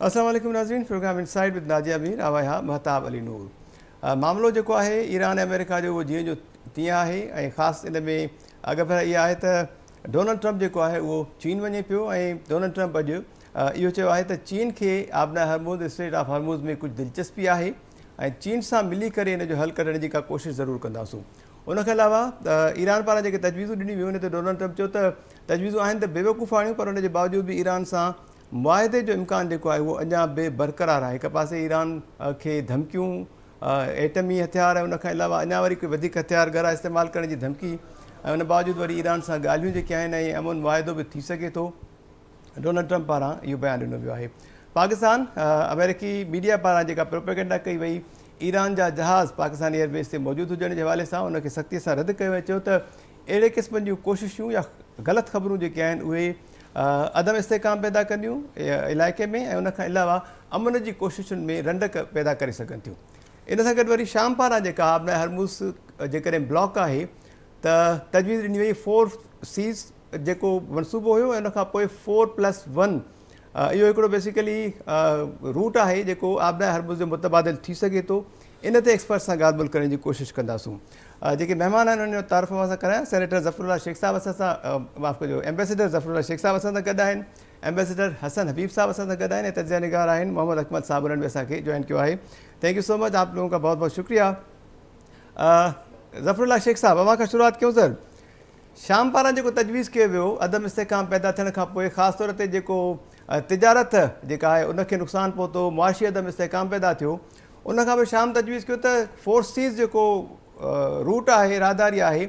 अस्सलाम वालेकुम नाज़रीन, program inside with Nazia Mir आवाया महताब अली नूर। मामलो जेको आहे ईरान ऐं अमेरिका जो उहो जीअं जो तीअं आहे ऐं ख़ासि इन में अॻु इहा आहे त डोनाल्ड ट्रम्प जेको आहे उहो चीन वञे पियो ऐं डोनाल्ड ट्रम्प अॼु इहो चयो आहे त चीन खे आबना हरमूज़ स्ट्रेट ऑफ हरमूज़ में कुझु दिलचस्पी आहे ऐं चीन सां मिली करे इन जो हल कढण जी का कोशिशि ज़रूरु कंदासूं। उनखां अलावा ईरान पारां जेके तजवीज़ूं ॾिनी वियूं हुन ते डोनाल्ड ट्रम्प चयो त तजवीज़ूं आहिनि त बेवकूफ़ आणियूं, पर उनजे बावजूदि बि ईरान सां मुआदे जो इम्कान जेको आहे उहो अञा बे बरक़रार आहे। हिकु पासे ईरान खे धमकियूं एटमी हथियार ऐं उनखां अलावा अञा वरी कोई वधीक हथियार घरा इस्तेमालु करण जी धमकी ऐं उन बावजूदि वरी ईरान सां ॻाल्हियूं जेके आहिनि ऐं अमुन मुआदो बि थी सघे थो। डोनाल्ड ट्रम्प पारां इहो बयानु ॾिनो वियो आहे। पाकिस्तान अमेरिकी मीडिया पारां जेका प्रोपेगेंडा कई वई ईरान जा जहाज़ पाकिस्तान एयरबेस ते मौजूदु हुजण जे हवाले सां उनखे सख़्तीअ सां रद्द कयो ऐं चयो त अहिड़े क़िस्मनि जूं कोशिशूं या ग़लति ख़बरूं जेके आहिनि उहे अदम इस्तेकाम पैदा कंदियूं इलाइक़े में ऐं उनखां अलावा अमन जी कोशिशुनि में रंडक पैदा करे सघनि थियूं। इन सां गॾु वरी शाम पारां जेका आबना हरमूज़ जेकॾहिं ब्लॉक आहे त तजवीज़ ॾिनी वई 4 सीज़ जेको मनसूबो हुयो ऐं उनखां पोइ 4+1 इहो हिकिड़ो बेसिकली रूट आहे जेको आबना हरमूज़ जो मुतबादिल थी सघे थो। इन ते एक्सपर्ट सां ॻाल्हि ॿोल करण जी कोशिशि कंदासूं। जेके महिमान आहिनि उन्हनि जो तारीफ़ मां सां करायां। सेनेटर ज़फ़रुल्लाह शेख साहिबु असां सां माफ़ु कजो एम्बेसडर ज़फ़रुल्लाह शेख साहिबु असां सां गॾु आहिनि, एम्बेसडर हसन हबीब साहिबु असां सां गॾु आहिनि ऐं तजिया निगार आहिनि मोहम्मद अकमल साहिबु, उन्हनि बि असांखे जॉइन कयो आहे। थैंक यू सो मच, आप लोगों का बहुत बहुत शुक्रिया। ज़फ़रुल्लाह शेख साहिबु अवां खां शुरूआत कयूं सर। शाम पारां जेको तजवीज़ कयो वियो अदम इस्तेकाम पैदा थियण खां पोइ ख़ासि तौर ते जेको तिजारत जेका आहे उनखे नुक़सानु पहुतो, मुआशी अदम इस्तेकाम पैदा थियो, उनखां पोइ शाम तजवीज़ कयो त 4 सीज़ जेको रूट आहे राहदारी आहे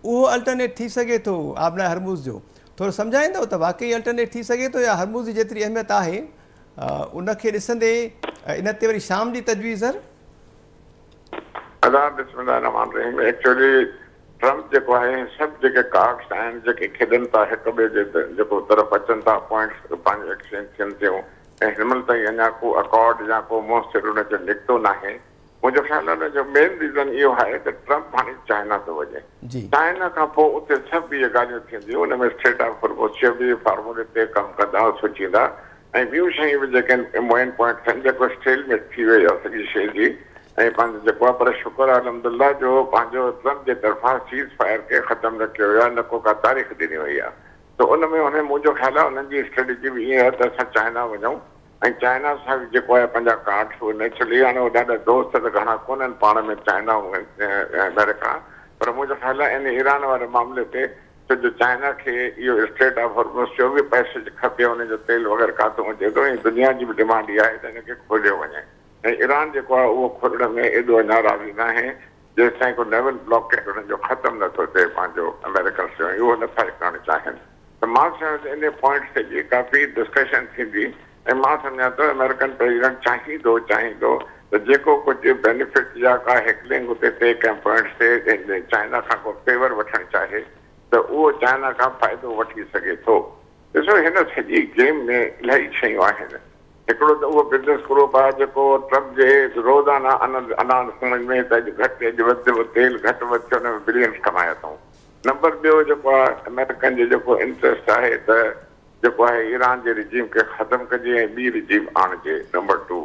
उहो अल्टरनेट थी सघे थो आबना हरमूज़ जो। थोरो सम्झाईंदव त वाक़ई अल्टरनेट थी सघे थो या हरमूज़ जी जेतिरी अहमियत आहे उनखे ॾिसंदे इन ते वरी शाम जी तजवीज़ एक्चुअली ट्रम्प जेको आहे सभु जेके कार्ड्स आहिनि जेके खेॾनि था हिक ॿिए जे जेको तरफ़ अचनि था पॉइंट्स पंहिंजो एक्सचेंज थियनि थियूं ऐं हिनमहिल ताईं अञा को अकॉर्ड या को मुंसिर हुनजो निकितो न आहे। मुंहिंजो ख़्यालु आहे हुनजो मेन रीज़न इहो आहे त ट्रम्प हाणे चाइना थो वञे। चाइना खां पोइ उते सभु इहे ॻाल्हियूं थींदियूं, हुन में स्टेट ऑफ हॉर्मूज़ बि फार्मूले ते कमु कंदा सोचींदा ऐं ॿियूं शयूं बि जेके मेन पॉइंट थियनि जेको स्टेलमेट थी वई आहे सॼी शइ जी ऐं पंहिंजो जेको आहे। पर शुक्र आहे अलहमदुलिल्लाह जो पंहिंजो ट्रम्प जे तरफ़ां सीज़ फायर खे ख़तमु न कयो वियो आहे, न को का तारीख़ ॾिनी वई आहे। त उन में हुन मुंहिंजो ख़्यालु आहे उन्हनि जी स्ट्रेटेजी बि ईअं आहे त असां चाइना वञूं ऐं चाइना सां बि जेको आहे पंहिंजा कार्ड्स उहे नेचुरली हाणे उहे ॾाढा दोस्त त घणा कोन्हनि पाण में चाइना ऐं अमेरिका, पर मुंहिंजो ख़्यालु आहे इन ईरान वारे मामले ते छो जो चाइना खे इहो स्टेट ऑफ हॉर्मूज़ जो बि पैसेज खपे, हुनजो तेल वग़ैरह काथो अचे थो ऐं दुनिया जी बि डिमांड इहा आहे त हिनखे खोलियो वञे ऐं ईरान जेको आहे उहो खोलण में एॾो अञा राज़ी न आहे जेसि ताईं को नेवल ब्लॉकेट हुनजो ख़तमु नथो थिए पंहिंजो अमेरिका सां, उहो नथा करणु चाहिनि। त मां सम्झां त इन पॉइंट ते बि काफ़ी डिस्कशन थींदी ऐं मां सम्झां थो अमेरिकन प्रेसिडेंट चाहींदो त जेको कुझु बेनिफिट या का हिकलिंग हुते थिए कंहिं पॉइंट्स ते चाइना खां को फेवर वठणु चाहे त उहो चाइना खां फ़ाइदो वठी सघे थो। ॾिसो हिन सॼी गेम में इलाही शयूं आहिनि। हिकिड़ो त उहो बिज़नेस ग्रुप आहे जेको ट्रम्प जे रोज़ाना अनाज सम्झ में त घटि वधि तेल घटि वधि थियो, हुन में बिलियंस कमाया अथऊं। नंबर ॿियो जेको आहे अमेरिकन जो जेको इंट्रस्ट आहे त जेको आहे ईरान जे रिजीम खे ख़तमु कजे ऐं ॿी रिजीम आणिजे। नंबर 2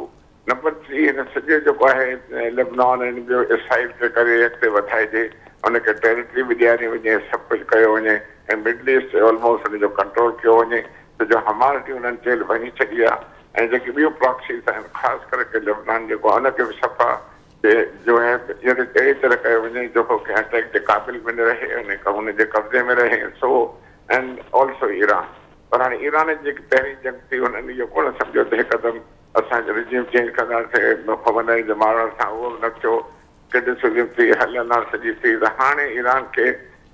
नंबर 3 हिन सॼे जेको आहे लेबनान ऐं ॿियो इसराइल खे करे अॻिते वधाइजे, हुनखे टेरिटरी बि ॾियारी वञे, सभु कुझु कयो वञे ऐं मिडल ईस्ट ऑलमोस्ट हुनजो कंट्रोल कयो वञे त जो हमास जी हुननि जेल वञी छॾी आहे ऐं जेके ॿियूं प्रॉक्सीस आहिनि ख़ासि करे के लेबनान जेको आहे हुनखे बि सफ़ा जो है अहिड़ी तरह कयो वञे जेको कंहिं अटैक जे क़ाबिल में न रहे हुनजे कब्ज़े में रहे सो एंड ऑल्सो ईरान। पर हाणे ईरान जी जेकी पहिरीं जंग थी हुननि इहो कोन सम्झो त हिकदमि असांजो रिजीम चेंज कंदासीं ख़मनई जे मारण सां, उहो बि न थियो। केॾी सुधी थी हलंदा सॼी थी त हाणे ईरान खे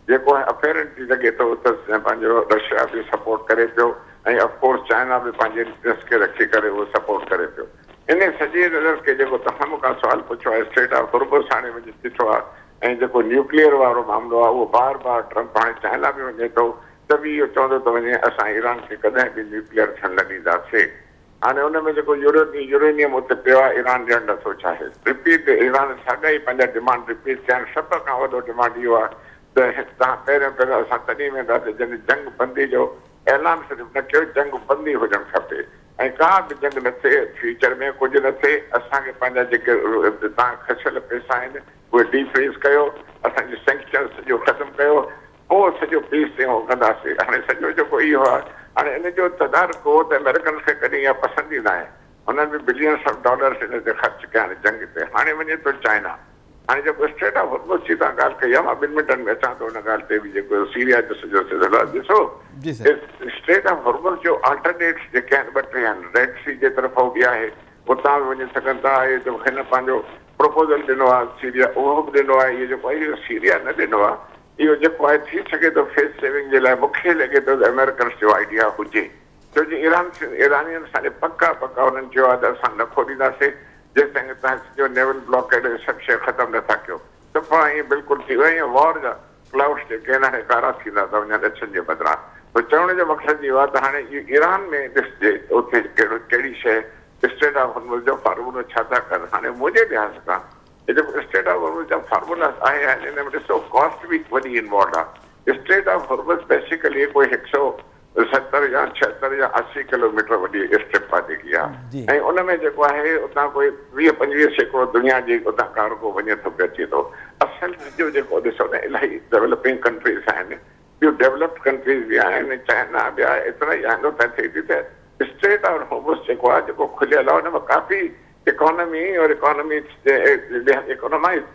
जेको आहे अपेरेंटली लॻे थो त पंहिंजो रशिया बि सपोर्ट करे पियो ऐं ऑफकोर्स चाइना बि पंहिंजे इंट्रस्ट खे रखी करे उहो सपोर्ट करे पियो। इन सॼे नज़र खे जेको तव्हां मूंखां सुवालु पुछियो आहे स्टेट ऑफ हॉर्मूज़ हाणे वञी ॾिठो आहे ऐं जेको न्यूक्लियर वारो मामिलो आहे उहो बार बार ट्रम्प हाणे चाइना बि वञे थो त बि इहो चवंदो थो वञे असां ईरान खे कॾहिं बि न्यूक्लियर थियणु न ॾींदासीं। हाणे हुन में जेको यूरेनियम उते पियो आहे ईरान ॾियणु नथो चाहे। रिपीट ईरान साॻा ई पंहिंजा डिमांड रिपीट कया आहिनि। सभ खां वॾो डिमांड इहो आहे त तव्हां पहिरियों असां तॾहिं वेंदासीं जॾहिं जंग बंदी जो ऐलान सिर्फ़ु न कयो, जंग बंदी हुजणु खपे। ऐं का बि जंग न थिए, फ्यूचर में कुझु न थिए। असांखे पंहिंजा जेके तव्हां खसियल पैसा आहिनि उहे डीफ्रीज़ कयो, असांजी सैंक्शन सॼो ख़तमु कयो, पोइ सॼो पीस ते उहो कंदासीं। हाणे सॼो जेको इहो आहे, हाणे इन जो तदारक हो त अमेरिकन खे कॾहिं इहा पसंदि ई न आहे। हुननि बि बिलियंस ऑफ डॉलर्स इन ते ख़र्चु कया आहिनि जंग ते। हाणे वञे थो चाइना। हाणे जेको स्ट्रेट ऑफ हॉर्मुज़ जी तव्हां ॻाल्हि कई आहे, मां 2 मिंटनि में अचां थो हुन ॻाल्हि ते बि। जेको सीरिया जो सॼो सिलसिलो आहे, ॾिसो जी सर। स्ट्रेट ऑफ हॉर्मुज़ जो अल्टरनेट्स जेके आहिनि 2-3 आहिनि। रेड सी जे तरफ़ बि आहे, उतां बि वञी सघनि था। इहे जो हिन पंहिंजो प्रपोज़ल ॾिनो आहे सीरिया, उहो बि ॾिनो आहे। इहो जेको आहे सीरिया न ॾिनो आहे, इहो जेको आहे थी सघे थो फेस सेविंग जे लाइ। मूंखे लॻे थो त अमेरिकन जो आइडिया हुजे, छो जो ईरानियुनि सां पका हुननि चयो आहे त असां नखो ॾींदासीं जेसिताईं तव्हां सॼो नेवल ब्लॉकेड सभु शइ ख़तमु नथा कयो। दफ़ा ईअं बिल्कुलु थी वियो। ईअं वॉर जा क्लाउड्स जेके आहिनि हाणे कारा थींदा था वञनि अछनि जे बदिरां। त चवण जो मक़सदु इहो आहे त हाणे ईरान में ॾिसजे उते कहिड़ी शइ स्ट्रेट ऑफ हॉर्मुज़ जो फार्मूलो छा था कनि। हाणे मुंहिंजे लिहाज़ खां हे जेको स्ट्रेट ऑफ हॉर्मुज़ जा फार्मूला आहे हिन में ॾिसो कॉस्ट बि वॾी इन्वॉल्व आहे। स्ट्रेट ऑफ हॉर्मुज़ बेसिकली कोई 170 या 76 या 80 किलोमीटर वॾी स्ट्रिप आहे जेकी आहे। ऐं उन में जेको आहे उतां कोई 20-25% दुनिया जी उतां कार्गो वञे थो पियो अचे थो। असल सॼो जेको ॾिसो न इलाही डेवलपिंग कंट्रीज़ आहिनि, ॿियूं डेवलप्ड कंट्रीज़ बि आहिनि, चाइना ॿिया एतिरा ई आहिनि। उतां थिए थी त स्ट्रेट ऑफ हॉर्मुज़ जेको आहे जेको खुलियल आहे, हुन में काफ़ी इकोनॉमी और इकोनॉमाइज़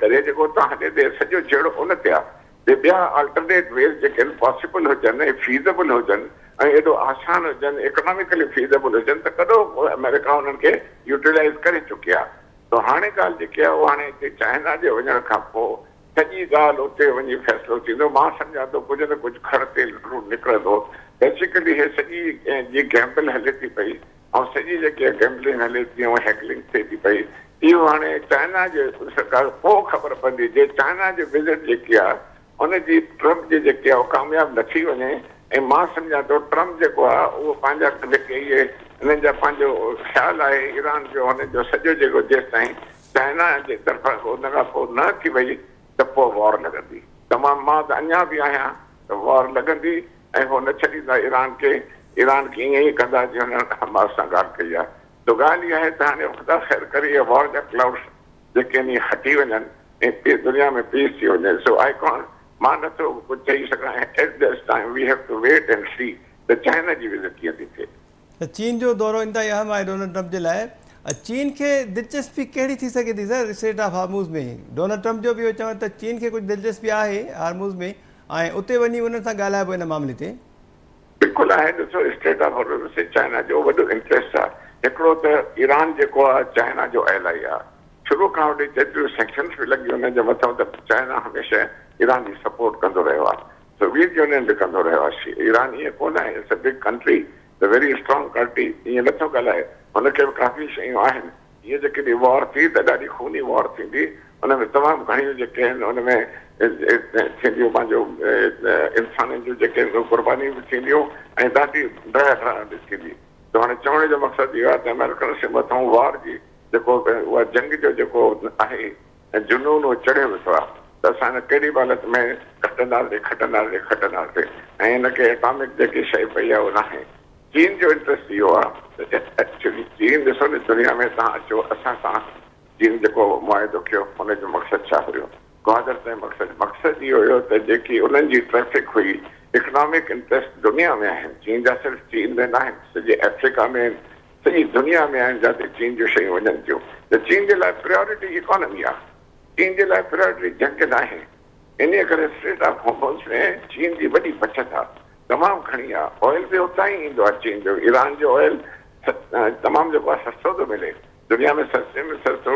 करे जेको उतां हले थी सॼो जहिड़ो उन ते आहे। ॿिया अल्टरनेट वेज जेके आहिनि पॉसिबल हुजनि ऐं फीज़ेबल हुजनि ऐं एॾो आसान हुजनि, इकोनॉमिकली फीज़ेबल हुजनि, त कॾो अमेरिका उन्हनि खे यूटिलाइज़ करे चुकी आहे। त हाणे ॻाल्हि जेकी आहे उहा हाणे हिते चाइना जे वञण खां पोइ सॼी ॻाल्हि उते वञी फ़ैसिलो थींदो। मां सम्झां थो कुझु न कुझु खड़ ते निकिरंदो। बेसिकली हे सॼी जी गैम्बल हले थी पई ऐं सॼी जेकी गैम्बलिंग हले थी ऐं हैकलिंग थिए थी पई, इहो हाणे चाइना जे सरकार पोइ ख़बर पवंदी। जे चाइना जी विज़िट जेकी आहे उनजी ट्रम्प जी जेकी आहे उहा कामयाबु न थी वञे। ऐं मां सम्झां थो ट्रम्प जेको आहे उहो पंहिंजा जेके इहे हिननि जा पंहिंजो ख़्यालु आहे ईरान जो, हुनजो सॼो जेको जेसिताईं चाइना जे तरफ़ां हुन खां पोइ न थी वई त पोइ वॉर लॻंदी। तमामु मां त अञा बि आहियां त वॉर लॻंदी ऐं हो न छॾींदा ईरान खे ईअं ई कंदा जीअं हुननि हमास सां ॻाल्हि कई आहे। त ॻाल्हि इहा आहे त हाणे ख़ुदा ख़ैर करे इहे वॉर जा क्लाउड्स जेके आहिनि इहे हटी वञनि ऐं दुनिया में पीस थी वञे। सो आई कॉन्ट मां नथो कुझु चई सघां। At this time we have to wait and see त चाइना जी विज़िट कीअं थी थिए। त चीन जो दौरो इंतहाई अहम आहे डोनाल्ड ट्रम्प जे लाइ। चीन खे दिलचस्पी कहिड़ी थी सघे थी सर स्ट्रेट ऑफ हार्मुज़ में? डोनाल्ड ट्रम्प जो बि इहो चवनि त चीन खे कुझु दिलचस्पी आहे हार्मुज़ में ऐं उते वञी उन्हनि सां ॻाल्हाइबो हिन मामले ते। बिल्कुलु आहे। ॾिसो स्ट्रेट ऑफ हॉर्मुज़ में चाइना जो वॾो इंट्रस्ट आहे। हिकिड़ो त ईरान जेको आहे चाइना जो एलाई आहे। शुरू खां वठी जेतिरियूं सैंक्शन्स बि लॻियूं हुनजे मथां त चाइना हमेशह ईरान जी सपोर्ट कंदो रहियो आहे। सोवियत यूनियन बि कंदो रहियो आहे। ईरान ईअं कोन आहे, it's a big country, the very strong country. ईअं नथो ॻाल्हाए, हुनखे बि काफ़ी शयूं आहिनि। हीअ जेकॾहिं वॉर थी त ॾाढी खूनी वॉर थींदी। हुन में तमामु घणियूं जेके आहिनि हुन में थींदियूं पंहिंजो इंसाननि जूं जेके क़ुर्बानियूं बि थींदियूं ऐं ॾाढी डरावनी थींदी। त हाणे चवण जो मक़सदु इहो आहे त अमेरिकन जे मथां वॉर जी जेको उहा जंग जो जेको आहे ऐं जुनून उहो चढ़ियो वेठो आहे त असां हिन केॾी हालत में खटंदासीं ऐं हिनखे एटॉमिक जेकी शइ पई आहे उहो न आहे। चीन जो इंट्रस्ट इहो आहे त एक्चुअली चीन ॾिसो न दुनिया में तव्हां अचो असां सां चीन जेको मुआदो कयो हुनजो मक़सदु छा हुयो? ग्वादर ताईं मक़सदु इहो हुयो त जेकी उन्हनि जी ट्रैफिक हुई इकोनॉमिक इंट्रस्ट दुनिया में आहिनि। चीन जा सिर्फ़ु चीन में न आहिनि, सॼे अफ्रीका में आहिनि, सॼी दुनिया में आहिनि जिते चीन जूं शयूं वञनि थियूं। त चीन जे लाइ प्रायोरिटी इकोनॉमी आहे, चीन जे लाइ प्रायोरिटी जंग न आहे। इन करे स्ट्रेट ऑफ हॉर्मुज़ में चीन जी वॾी बचति आहे, तमामु घणी आहे। ऑयल बि उतां ई ईंदो आहे चीन जो। ईरान जो ऑयल तमामु जेको आहे सस्तो थो मिले दुनिया में, सस्ते में सस्तो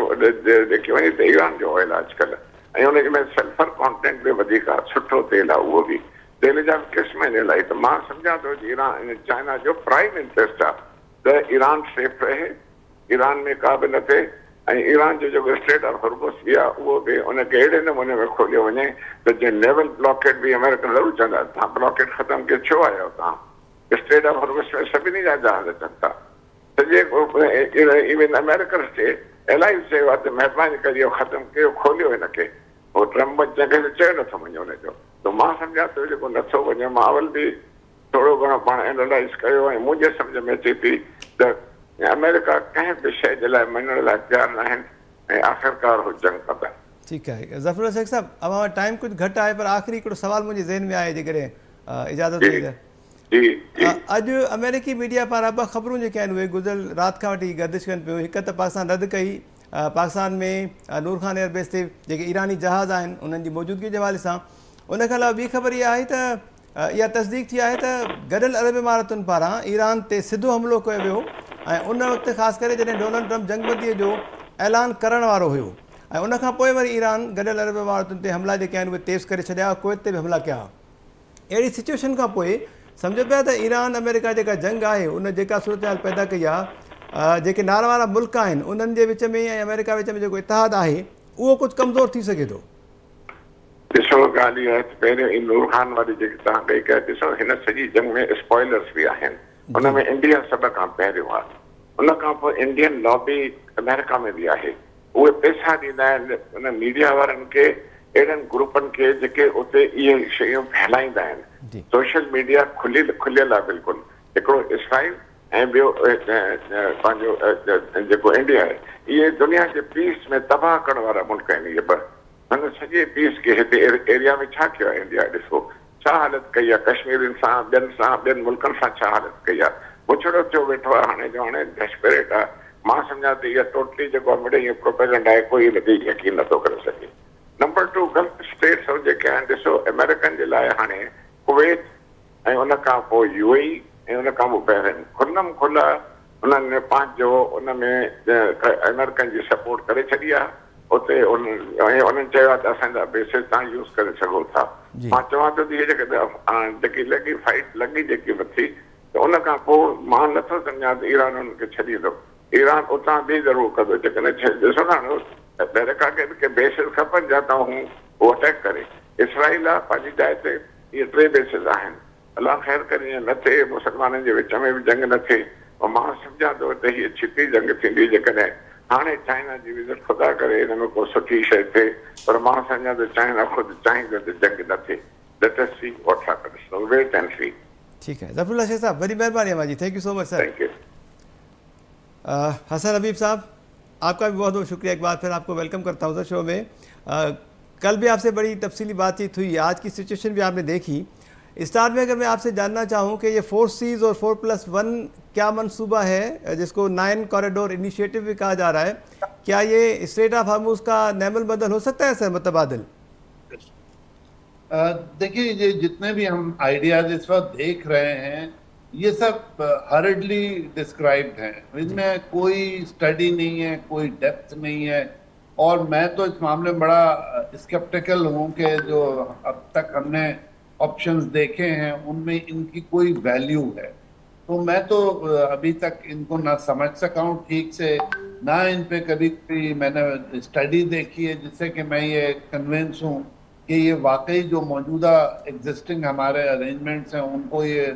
जेकी वञे त ईरान जो ऑयल आहे अॼुकल्ह। ऐं उनजे में सल्फर कॉन्टेंट बि वधीक आहे, सुठो तेल आहे। उहो बि तेल जा बि क़िस्म आहिनि इलाही। त मां सम्झां थो ईरान चाइना जो प्राइम इंट्रस्ट आहे त ईरान सेफ रहे, ईरान में का बि न थिए। ऐं ईरान जो जेको स्ट्रेट ऑफ हॉर्मुज़ बि आहे उहो बि उनखे अहिड़े नमूने में खोलियो वञे त जीअं नेवल ब्लॉकेट बि अमेरिकन ज़रूरु चवंदा तव्हां ब्लॉकेट ख़तमु कयो, छो आहियो तव्हां? स्ट्रेट ऑफ हॉर्मुज़ में सभिनी जा जहाज़ अचनि था। सॼे इवन अमेरिकन खे इलाही चयो आहे त महिरबानी करे इहो ख़तमु कयो, खोलियो हिनखे। उहो ट्रम्प जंहिंखे चयो नथो वञे हुनजो। त मां सम्झां थो जेको नथो वञे, माहौल बि थोरो घणो पाण एनालाइज़ कयो ऐं मुंहिंजे सम्झ में अचे थी त अमेरिका कंहिं बि शइ जे लाइ मञण लाइ तयारु न आहिनि ऐं आख़िरकार हू जंग कंदा। ठीकु आहे ज़फ़रुल्ला शेख साहब, अवां टाइम कुझु घटि आहे पर आख़िरी हिकिड़ो सुवालु मुंहिंजे ज़हन में आहे जेकॾहिं इजाज़त हुई त। जी जी अॼु अमेरिकी मीडिया पारां ॿ ख़बरूं जेके आहिनि उहे गुज़िरियल राति खां वठी गर्दिश कनि पियूं। हिकु त पाकिस्तान रद्द कई पाकिस्तान में नूर खान एयरबेस ते जेके ईरानी जहाज़ आहिनि उन्हनि जी मौजूदगी जे हवाले सां। उन खां अलावा ॿी ख़बर इहा आहे त इहा तस्दीक थी आहे त गॾियल अरब इमारतुनि पारां ईरान ते सिधो हमिलो कयो वियो ऐं उन वक़्तु ख़ासि करे जॾहिं डोनाल्ड ट्रम्प जंगबंदीअ जो ऐलान करण वारो हुयो ऐं उनखां पोइ वरी ईरान गॾियल अरब इमारतुनि ते हमला जेके आहिनि उहे तेज़ करे छॾिया, कुवैत ते बि हमला कया। अहिड़ी सिचुएशन खां पोइ सम्झो पिया त ईरान अमेरिका जेका जंग आहे उन जेका सूरत हाल पैदा कई आहे, जेके नार वारा मुल्क आहिनि उन्हनि जे विच में ऐं अमेरिका विच में जेको इतिहादु आहे उहो कुझु कमज़ोर थी सघे थो। ॾिसो ॻाल्हि इहा आहे त पहिरियों ई नूर खान वारी जेकी तव्हां कई कया, ॾिसो हिन सॼी जंग में स्पॉइलर्स बि आहिनि। उन में इंडिया सभ खां पहिरियों आहे। उन खां पोइ इंडियन लॉबी अमेरिका में बि आहे। उहे पैसा ॾींदा आहिनि उन मीडिया वारनि खे, अहिड़नि ग्रुपनि खे जेके उते इहे शयूं फैलाईंदा आहिनि। सोशल मीडिया खुलियल आहे बिल्कुलु। हिकिड़ो इसराइल ऐं ॿियो पंहिंजो जेको इंडिया आहे, इहे दुनिया जे पीस में तबाह करण वारा मुल्क आहिनि इहे ॿ। हुन सॼे पीस खे हिते एरिया में छा कयो आहे इंडिया, ॾिसो छा हालत कई आहे कश्मीरियुनि सां, ॿियनि मुल्कनि सां छा हालत कई आहे। मुछड़ो थियो वेठो आहे हाणे जो हाणे डेस्परेट आहे। मां सम्झां त इहा टोटली जेको आहे मिड़े इहो प्रोपेगेंडा आहे, कोई हिनते यकीन नथो करे सघे। नंबर 2, गल्फ स्टेट्स जेके आहिनि, ॾिसो अमेरिकन जे लाइ हाणे कुवैत ऐं उन खां पोइ यूएई ऐं उन खां पोइ बहरीन खुलम खुला उन्हनि पंहिंजो उन में अमेरिकन जी सपोर्ट करे छॾी आहे। उते उन्हनि चयो आहे त असांजा बेसिस तव्हां यूज़ करे सघो था। मां चवां थो त इहे जेकी लॻी फाइट लॻी जेकी मथी, त उन खां पोइ मां नथो सम्झां त ईरान उन्हनि खे छॾींदो। ईरान उतां बि ज़रूरु कंदो। जेकॾहिं ॾिसो था अमेरिका खे बेसिस खपनि जाता हूं उहो अटैक करे। इसराइल आहे पंहिंजी जाइ ते, इहे 3 बेसिस आहिनि। अलाह ख़ैर करे ईअं न थिए, मुस्लमाननि जे विच में बि जंग न थिए। ऐं मां सम्झां थो त हीअ छिती जंग थींदी जेकॾहिं हाणे चाइना जी विज़िट ख़ुदा करे हिन में को सुठी शइ थिए, पर मां सम्झां त चाइना ख़ुदि चाहींदो त जंग न थिए। Let us see what happens, so wait and see. ठीकु है ज़फ़रुल्ला शेख साहब, बड़ी मेहरबानी है जी, thank you so much sir. Thank you. Hasan Habib साहब, आपका भी बहुत बहुत शुक्रिया, एक बार फिर आपको वेलकम करता हूँ सर शो में। कल भी आपसे बड़ी तफसीली बातचीत हुई, आज की सिचुएशन भी आपने देखी। स्टार्ट में अगर मैं आपसे जानना चाहूँ कि ये 4 सीज़ और 4+1 क्या मंसूबा है, जिसको 9 कॉरिडोर इनिशिएटिव भी कहा जा रहा है, क्या ये स्ट्रेट ऑफ हार्मूज का नैमल बदल हो सकता है सर, मुतबादिल? देखिए ये जितने भी हम आइडियाज इस वक्त देख रहे हैं ये सब हर्डली डिस्क्राइब्ड हैं, इनमें कोई स्टडी नहीं है, कोई डेप्थ नहीं है। और मैं तो इस मामले में बड़ा स्केप्टिकल हूँ कि जो अब तक हमने ऑप्शंस देखे हैं उनमें इनकी कोई वैल्यू है। तो मैं तो अभी तक इनको ना समझ सका हूँ ठीक से, ना इन पे कभी भी मैंने स्टडी देखी है जिससे कि मैं ये कन्विंस हूँ कि ये वाकई जो मौजूदा एग्जिस्टिंग हमारे अरेंजमेंट्स हैं उनको ये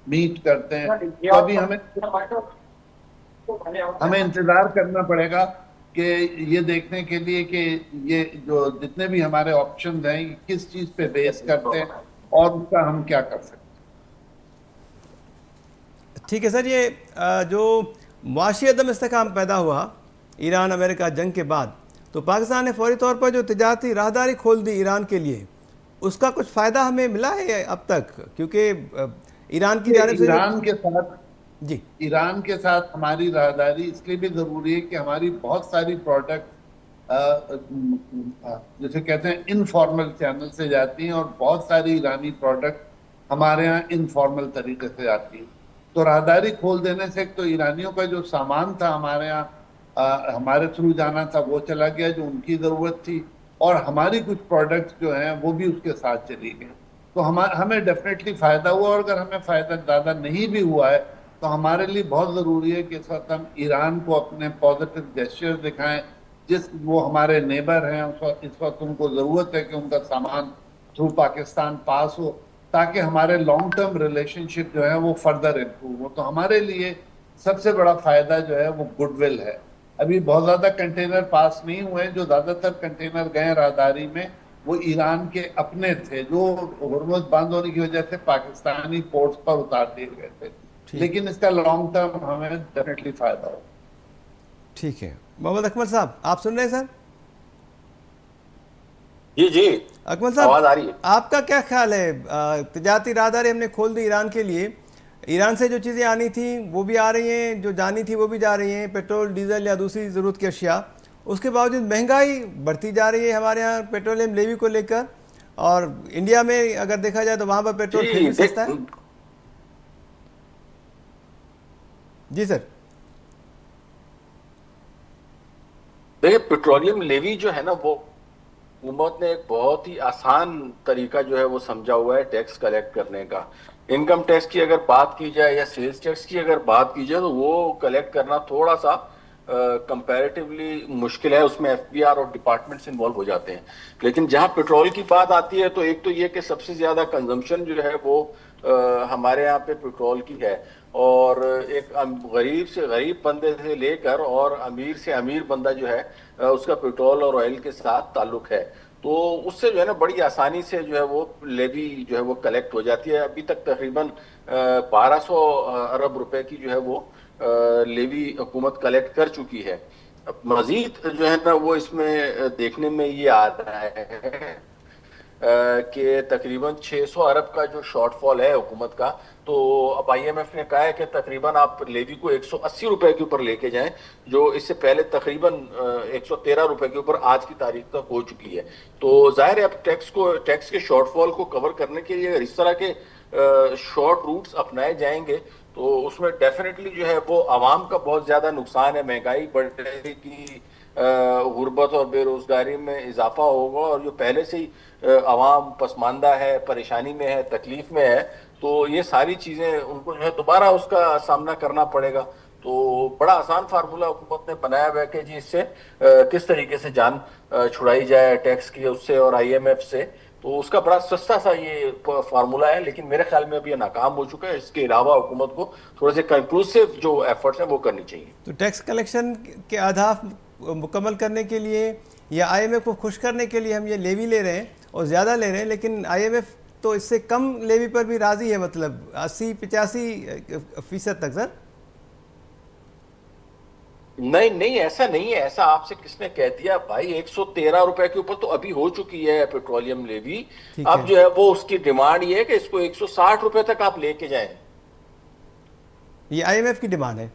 मीट करते हैं। तो अभी हमें इंतजार करना पड़ेगा कि ये देखने के लिए कि ये जो जितने भी हमारे ऑप्शंस हैं किस चीज पे बेस करते हैं और उसका हम क्या कर सकते हैं। ठीक है सर, ये जो मुआशी अदम इस्तेहकाम पैदा हुआ ईरान अमेरिका जंग के बाद, तो पाकिस्तान ने फौरी तौर पर जो तिजारती राहदारी खोल दी ईरान के लिए, उसका कुछ फ़ायदा हमें मिला है अब तक? क्योंकि ईरान की जानिब से ईरान के साथ हमारी राहदारी इसलिए भी ज़रूरी है कि हमारी बहुत सारी प्रोडक्ट जैसे कहते हैं इनफॉर्मल चैनल से जाती हैं और बहुत सारी ईरानी प्रोडक्ट हमारे यहाँ इनफॉर्मल तरीके से आती हैं। तो राहदारी खोल देने से तो ईरानियों का जो सामान था हमारे यहाँ हमारे थ्रू जाना था वो चला गया जो उनकी ज़रूरत थी, और हमारी कुछ प्रोडक्ट्स जो हैं वो भी उसके साथ चली गई। तो हमें डेफिनेटली फ़ायदा हुआ, और अगर हमें फ़ायदा ज़्यादा नहीं भी हुआ है तो हमारे लिए बहुत ज़रूरी है कि इस वक्त हम ईरान को अपने पॉजिटिव जेस्चर्स दिखाएं। वो हमारे नेबर हैं, इस वक्त उनको ज़रूरत है कि उनका सामान थ्रू पाकिस्तान पास हो ताकि हमारे लॉन्ग टर्म रिलेशनशिप जो है वो फर्दर इम्प्रूव हो। तो हमारे लिए सबसे बड़ा फ़ायदा जो है वो गुडविल है। अभी बहुत ज़्यादा कंटेनर पास नहीं हुए, जो ज़्यादातर कंटेनर गए राहदारी में वो ईरान के अपने थे जो हुर्मुज़ बंद होने की वजह से पाकिस्तानी पोर्ट्स पर उतार दिए गए थे। लेकिन इसका लॉन्ग टर्म हमें डेफिनेटली फायदा हो। ठीक है। मोहम्मद अकमल साहब, आप सुन रहे हैं सर? जी जी, अकमल साहब, आवाज आ रही है। आपका क्या ख्याल है? तिजारती राहदारी हमने खोल दी ईरान के लिए, ईरान से जो चीज़ें आनी थी वो भी आ रही हैं, जो जानी थी वो भी जा रही हैं, पेट्रोल डीजल या दूसरी ज़रूरत की अशिया। उसके बावजूद महंगाई बढ़ती जा रही है हमारे यहाँ पेट्रोलियम लेवी को लेकर, और इंडिया में अगर देखा जाए तो वहाँ पर पेट्रोल फिर भी सस्ता है। जी सर। देखिए, पेट्रोलियम लेवी जो है ना, वो हुकूमत ने एक बहुत ही आसान तरीका जो है वो समझा हुआ है टैक्स कलेक्ट करने का। इनकम टैक्स की अगर बात की जाए या सेल्स टैक्स की अगर बात की जाए तो वो कलेक्ट करना थोड़ा सा कंपैरेटिवली मुश्किल है, उसमें एफबीआर और डिपार्टमेंट्स इन्वॉल्व हो जाते हैं। लेकिन जहां पेट्रोल की बात आती है तो एक तो ये कि सबसे ज्यादा कंजम्पशन जो है वो हमारे यहाँ पे पेट्रोल की है, और एक गरीब से गरीब बंदे से लेकर और अमीर से अमीर बंदा जो है उसका पेट्रोल और ऑयल के साथ ताल्लुक है। तो उससे जो है ना बड़ी आसानी से जो है वो लेवी जो है वो कलेक्ट हो जाती है। अभी तक तकरीबन 1200 अरब रुपए की जो है वो लेवी हुकूमत कलेक्ट कर चुकी है। अब मजीद जो है ना वो इसमें देखने में ये आ रहा है कि तकरीबन 600 अरब का जो शॉर्टफॉल है हुकूमत का। तो अब आईएमएफ ने कहा है कि तकरीबन आप लेवी को 180 रुपए के ऊपर लेके जाएं, जो इससे पहले तकरीबन 113 रुपए के ऊपर आज की तारीख तक हो चुकी है। तो जाहिर है अब टैक्स के शॉर्टफॉल को कवर करने के लिए अगर इस तरह के शॉर्ट रूट्स अपनाए जाएंगे तो उसमें डेफिनेटली जो है वो आवाम का बहुत ज्यादा नुकसान है, महंगाई बढ़ेगी, गुर्बत और बेरोजगारी में इजाफा होगा, और जो पहले से ही आवाम पसमानदा है, परेशानी में है, तकलीफ में है, तो ये सारी चीजें उनको जो है दोबारा उसका सामना करना पड़ेगा। तो बड़ा आसान फार्मूला हुकूमत ने बनाया हुआ है कि जी इससे किस तरीके से जान छुड़ाई जाए टैक्स की उससे और आईएमएफ से। तो उसका बड़ा सस्ता सा ये फार्मूला है, लेकिन मेरे ख्याल में अब ये नाकाम हो चुका है। इसके अलावा हुकूमत को थोड़े से कंक्लूसिव जो एफर्ट्स हैं वो करनी चाहिए। तो टैक्स कलेक्शन के अहदाफ मुकम्मल करने के लिए या आईएमएफ को खुश करने के लिए हम ये लेवी ले रहे हैं और ज़्यादा ले रहे हैं, लेकिन आईएमएफ तो इससे कम लेवी पर भी राज़ी है, मतलब 80-85% तक सर। नहीं नहीं, ऐसा नहीं है। ऐसा आपसे किसने कह दिया भाई? 113 रुपए के ऊपर तो अभी हो चुकी है पेट्रोलियम लेवी। अब जो है वो उसकी डिमांड ये है कि इसको 160 रुपए तक आप लेके जाएं। ये आईएमएफ की डिमांड है?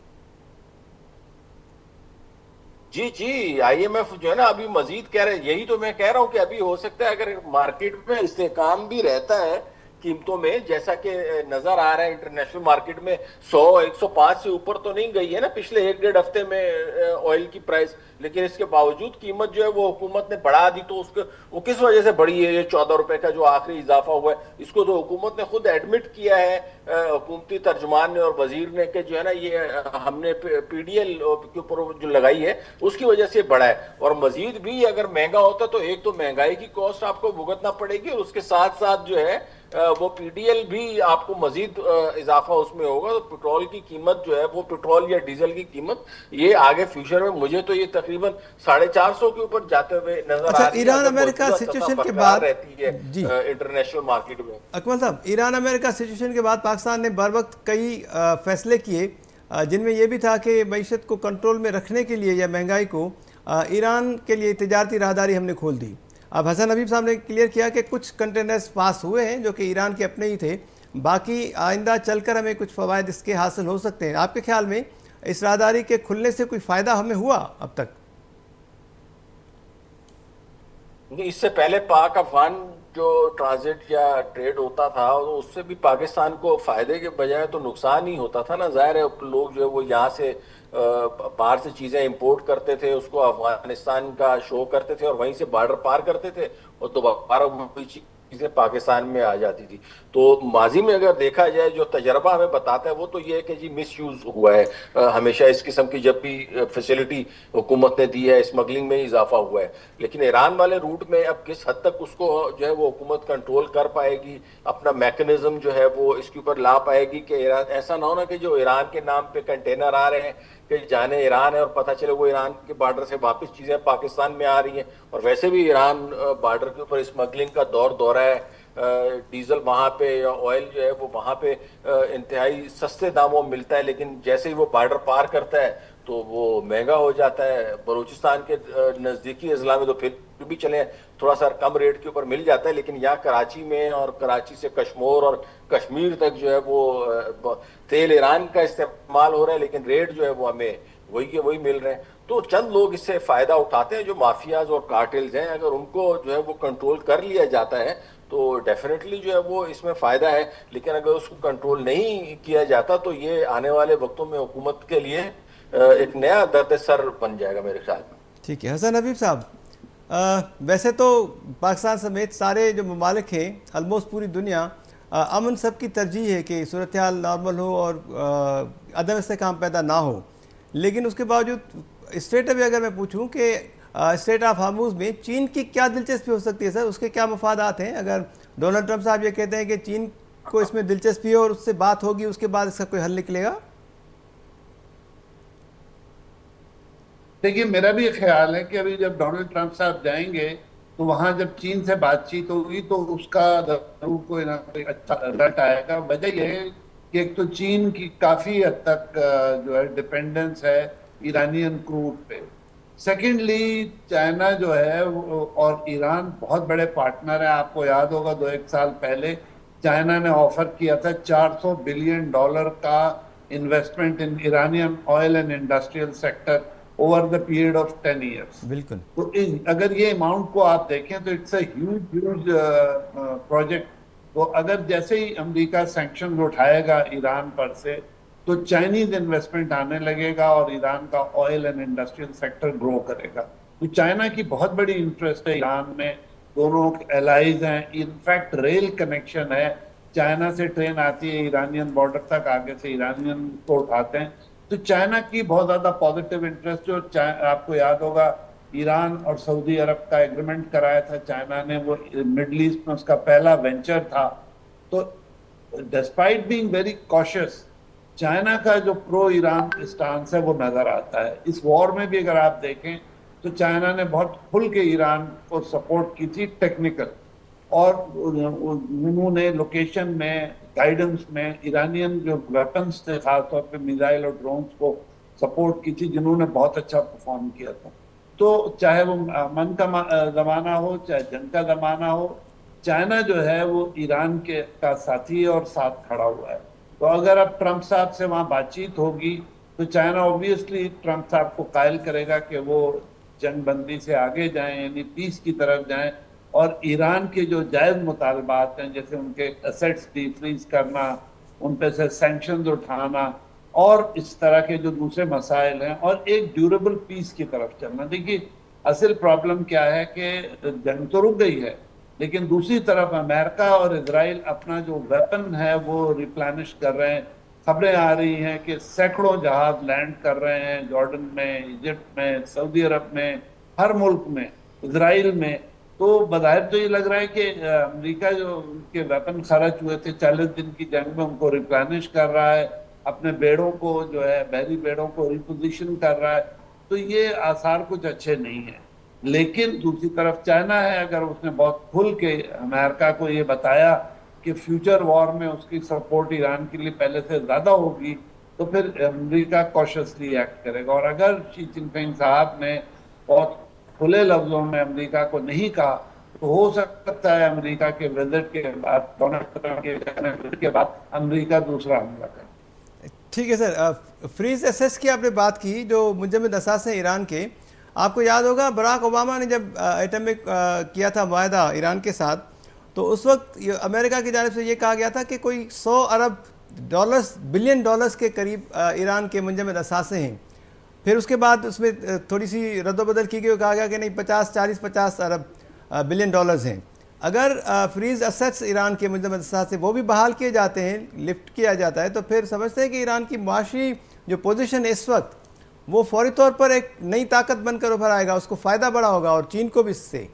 जी जी, आईएमएफ जो है ना अभी मजीद कह रहे हैं। यही तो मैं कह रहा हूं कि अभी हो सकता है अगर मार्केट में इस्तेहकाम भी रहता है कीमतों में, जैसा कि नजर आ रहा है इंटरनेशनल मार्केट में 100-105 से ऊपर तो नहीं गई है ना पिछले 1-1.5 हफ्ते में ऑयल की प्राइस, लेकिन इसके बावजूद कीमत जो है वो हुकूमत ने बढ़ा दी। तो उसके वो किस वजह से बढ़ी है? ये 14 रुपए का जो आखिरी इजाफा हुआ है, इसको तो हुकूमत ने खुद एडमिट किया है, हुकूमती तर्जुमान ने और वजीर ने, कि जो है ना ये हमने पीडीएल के ऊपर जो लगाई है उसकी वजह से बढ़ा है। और मजीद भी अगर महंगा होता तो एक तो महंगाई की कॉस्ट आपको भुगतना पड़ेगी, और उसके साथ साथ जो है वो पीडीएल भी आपको मजीद इजाफा उसमें होगा। तो पेट्रोल की कीमत जो है वो, पेट्रोल या डीजल की कीमत, ये आगे फ्यूचर में मुझे तो ये तकरीबन 450 के ऊपर जाते हुए नजर आ रही है। ईरान अमेरिका सिचुएशन के बाद रहती है इंटरनेशनल मार्केट में। अकमल साहब, ईरान अमेरिका सिचुएशन के बाद पाकिस्तान ने बर वक्त कई फैसले किए, जिनमें यह भी था कि मईशत को कंट्रोल में रखने के लिए या महंगाई को ईरान के लिए तिजारती राहदारी हमने खोल दी। अब हसन हबीब साहब ने क्लियर किया कि कुछ कंटेनर्स पास हुए हैं जो कि ईरान के अपने ही थे, बाकी आइंदा चलकर हमें कुछ फ़वाद इसके हासिल हो सकते हैं। आपके ख्याल में इस राहदारी के खुलने से कोई फ़ायदा हमें हुआ अब तक? इससे पहले पाक अफगान जो ट्रांजिट या ट्रेड होता था तो उससे भी पाकिस्तान को फायदे के बजाय तो नुकसान ही होता था ना। जाहिर है लोग जो है वो यहाँ से बाहर से चीजें इंपोर्ट करते थे, उसको अफगानिस्तान का शो करते थे और वहीं से बॉर्डर पार करते थे और दोबारा वही चीजें पाकिस्तान में आ जाती थी। तो माजी में अगर देखा जाए जो तजर्बा हमें बताता है वो तो ये है कि जी मिस यूज हुआ है हमेशा इस किस्म की जब भी फैसिलिटी हुकूमत ने दी है, स्मगलिंग में इजाफा हुआ है। लेकिन ईरान वाले रूट में अब किस हद तक उसको जो है वो हुकूमत कंट्रोल कर पाएगी, अपना मैकेनिज्म जो है वो इसके ऊपर ला पाएगी कि ऐसा ना हो ना कि जो ईरान के नाम पे कंटेनर आ रहे हैं कि जाने ईरान है और पता चले वो ईरान के बॉर्डर से वापस चीजें पाकिस्तान में आ रही हैं। और वैसे भी ईरान बॉर्डर के ऊपर स्मगलिंग का दौर है, डीजल वहां पे या ऑयल जो है वो वहां पे इंतहाई सस्ते दामों में मिलता है, लेकिन जैसे ही वो बॉर्डर पार करता है तो वो महंगा हो जाता है। बलूचिस्तान के नजदीकी अजला में तो फिर भी चले थोड़ा सा कम रेट के ऊपर मिल जाता है, लेकिन यहाँ कराची में और कराची से कश्मीर और कश्मीर तक जो है वो तेल ईरान का इस्तेमाल हो रहा है, लेकिन रेट जो है वो हमें वही के वही मिल रहे हैं। तो चंद लोग इससे फायदा उठाते हैं, जो माफियाज और कार्टेल्स हैं। अगर उनको जो है वो कंट्रोल कर लिया जाता है तो डेफिनेटली जो है वो इसमें फायदा है, लेकिन अगर उसको कंट्रोल नहीं किया जाता तो ये आने वाले वक्तों में हुकूमत के लिए एक नया दर्द सर बन जाएगा मेरे ख्याल में। ठीक है हसन हबीब साहब, वैसे तो पाकिस्तान समेत सारे जो ममालिक हैं, ऑलमोस्ट पूरी दुनिया, अमन सब की तरजीह है कि सूरत हाल नॉर्मल हो और अदम इस्तेहकाम पैदा ना हो, लेकिन उसके बावजूद स्टेट अभी अगर मैं पूछूं कि स्टेट ऑफ हार्मूज में चीन की क्या दिलचस्पी हो सकती है सर, उसके क्या मफादात हैं? अगर डोनाल्ड ट्रंप साहब ये कहते हैं कि चीन को इसमें दिलचस्पी है और उससे बात होगी, उसके बाद इसका कोई हल निकलेगा? देखिए, मेरा भी ख्याल है कि अभी जब डोनाल्ड ट्रंप साहब जाएंगे तो वहां जब चीन से बातचीत होगी तो उसका जरूर कोई ना कोई अच्छा रिजल्ट आएगा। वजह यह है कि एक तो चीन की काफी हद तक जो है डिपेंडेंस है ईरानियन क्रूड पे। सेकेंडली, चाइना जो है और ईरान बहुत बड़े पार्टनर है। आपको याद होगा 2-1 साल पहले चाइना ने ऑफर किया था $400 बिलियन का investment in Iranian oil and industrial sector over the period of 10 years. बिल्कुल। तो अगर ये अमाउंट को आप देखें तो इट्स ह्यूज प्रोजेक्ट। तो अगर जैसे ही अमेरिका सैंक्शन उठाएगा ईरान पर से तो चाइनीज इन्वेस्टमेंट आने लगेगा और ईरान का oil and industrial sector grow करेगा। तो चाइना की बहुत बड़ी इंटरेस्ट है ईरान में, दोनों एलाइज हैं। इनफैक्ट रेल कनेक्शन है, चाइना से ट्रेन आती है ईरानियन बॉर्डर तक, आगे से ईरानियन को उठाते हैं। तो चाइना की बहुत ज्यादा पॉजिटिव इंटरेस्ट है। और आपको याद होगा ईरान और सऊदी अरब का एग्रीमेंट कराया था चाइना ने, वो मिडल ईस्ट में उसका पहला वेंचर था। तो despite being very cautious, China का जो प्रो ईरान स्टांस है वो नजर आता है। इस वॉर में भी अगर आप देखें तो चाइना ने बहुत खुल के ईरान को सपोर्ट की थी टेक्निकल, और उन्होंने लोकेशन में, गाइडेंस में ईरानियन जो वेपन्स थे खासतौर पे मिसाइल और ड्रोन्स को सपोर्ट की थी, जिन्होंने बहुत अच्छा परफॉर्म किया था। तो चाहे वो अमन का जमाना हो चाहे जंग का जमाना हो, चाइना जो है वो ईरान के का साथी है और साथ खड़ा हुआ है। तो अगर अब ट्रंप साहब से वहां बातचीत होगी तो चाइना ऑब्वियसली ट्रंप साहब को कायल करेगा कि वो जंग बंदी से आगे जाएं, यानी पीस की तरफ जाएं, और ईरान के जो जायज मुतालबात हैं, जैसे उनके एसेट्स डीफ्रीज करना, उन पे से सैंक्शंस उठाना और इस तरह के जो दूसरे मसाइल हैं, और एक ड्यूरेबल पीस की तरफ चलना। देखिए, असल प्रॉब्लम क्या है कि जंग तो रुक गई है, लेकिन दूसरी तरफ अमेरिका और इजराइल अपना जो वेपन है वो रिप्लेनिश कर रहे हैं। खबरें आ रही हैं कि सैकड़ों जहाज लैंड कर रहे हैं जॉर्डन में, इजिप्ट में, सऊदी अरब में, हर मुल्क में, इजराइल में। तो बज़ाहिर तो ये लग रहा है कि अमेरिका जो उनके वेपन खर्च हुए थे 40 दिन की जंग में, उनको रिप्लेनिश कर रहा है, अपने बेड़ों को जो है बहरी बेड़ों को रिपोजिशन कर रहा है। तो ये आसार कुछ अच्छे नहीं है। लेकिन दूसरी तरफ चाइना है, अगर उसने बहुत खुल के अमेरिका को ये बताया कि फ्यूचर वॉर में उसकी सपोर्ट ईरान के लिए पहले से ज्यादा होगी, तो फिर अमेरिका कॉशियसली एक्ट करेगा। और अगर शी जिनपिंग साहब ने बहुत खुले लफ्जों में अमेरिका को नहीं कहा तो हो सकता है अमेरिका के विजिट के बाद, डोनाल्ड ट्रंप के विजिट के बाद अमेरिका दूसरा हमला करे। ठीक है सर, फ्रीज एसेट्स की आपने बात की जो मुंजमद असास हैं ईरान के। आपको याद होगा बराक ओबामा ने जब एटमिक किया था माहदा ईरान के साथ, तो उस वक्त अमेरिका की जानिब से ये कहा गया था कि कोई 100 अरब डॉलर्स, बिलियन डॉलर्स के करीब ईरान के मुंजमद असासे हैं। फिर उसके बाद उसमें थोड़ी सी रद्दोबदल की गई, कहा गया कि नहीं 50 अरब बिलियन डॉलर्स हैं। अगर फ्रीज असेट्स ईरान के मुंजमद असासे वो भी बहाल किए जाते हैं, लिफ्ट किया जाता है, तो फिर समझते हैं कि ईरान की माशी जो पोजीशन है इस वक्त, वो फौरी तौर पर एक नई ताकत बनकर उभर आएगा, उसको फायदा बड़ा होगा और चीन को भी इससे।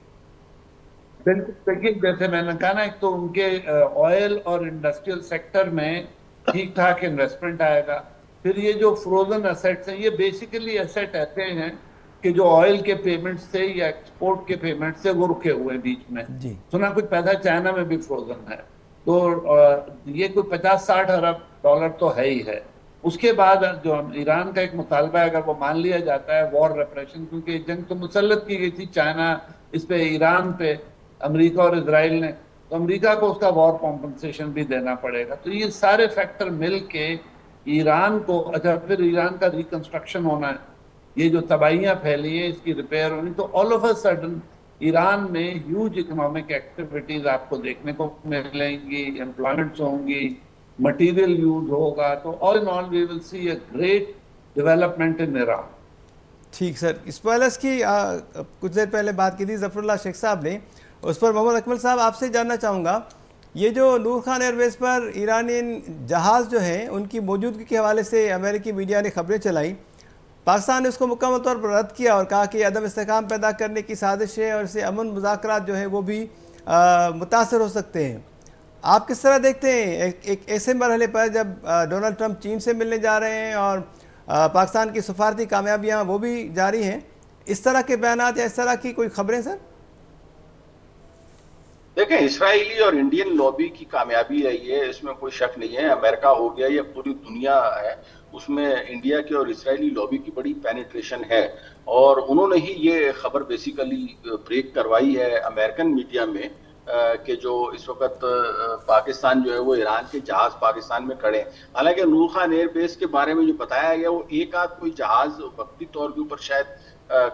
बिल्कुल, देखिए जैसे मैंने कहा ना, एक तो उनके ऑयल और इंडस्ट्रियल सेक्टर में ठीक ठाक इन्वेस्टमेंट आएगा। फिर ये जो फ्रोजन एसेट्स हैं, ये बेसिकली एसेट ऐसे हैं कि जो ऑयल के पेमेंट्स थे या एक्सपोर्ट के पेमेंट्स थे वो रुके हुए हैं बीच में। जी। सुना कुछ पैसा चाइना में भी फ्रोजन है। तो ये कोई 50-60 अरब डॉलर तो है ही है। उसके बाद जो ईरान का एक मुतालबा है, अगर वो मान लिया जाता है वॉर रेपरेशन, क्योंकि जंग तो मुसल्लत की गई थी चाइना इस पे, ईरान पे, अमेरिका और इसराइल ने, तो अमेरिका को उसका वॉर कॉम्पनसेशन भी देना पड़ेगा। तो ये सारे फैक्टर मिल के ईरान को, अच्छा फिर ईरान का रिकंस्ट्रक्शन होना है, ये जो तबाहियां फैली हैं इसकी रिपेयर होनी, तो all of a sudden Iran में ह्यूज इकोनॉमिक एक्टिविटीज आपको देखने को मिलेंगी, एम्प्लॉयमेंट्स होंगी, मटेरियल यूज होगा। तो all in all we will see a great development in Iran. ठीक सर, स्पॉयलर्स की कुछ देर पहले बात की थी जफरुल्लाह शेख साहब ने, उस पर मोहम्मद अकमल साहब आपसे जानना चाहूँगा, ये जो नूर खान एयरवेज पर ईरानी जहाज़ जो हैं उनकी मौजूदगी के हवाले से अमेरिकी मीडिया ने खबरें चलाई, पाकिस्तान ने उसको मुकम्मल तौर पर रद्द किया और कहा कि अदम इस्तेहकाम पैदा करने की साजिश है और इससे अमन मुज़ाकरात जो है वो भी मुतासर हो सकते हैं। आप किस तरह देखते हैं एक ऐसे मरहले पर जब डोनाल्ड ट्रंप चीन से मिलने जा रहे हैं और पाकिस्तान की सफारती कामयाबियाँ वो भी जारी हैं, इस तरह के बयानात या इस तरह की कोई खबरें सर? देखें, इजरायली और इंडियन लॉबी की कामयाबी है ये, इसमें कोई शक नहीं है। अमेरिका हो गया या पूरी दुनिया है, उसमें इंडिया के और इजरायली लॉबी की बड़ी पेनिट्रेशन है और उन्होंने ही ये खबर बेसिकली ब्रेक करवाई है अमेरिकन मीडिया में कि जो इस वक्त पाकिस्तान जो है वो ईरान के जहाज पाकिस्तान में खड़े हैं। हालांकि नूर खान एयरबेस के बारे में जो बताया गया वो एक आध कोई जहाज वक्ती तौर के ऊपर शायद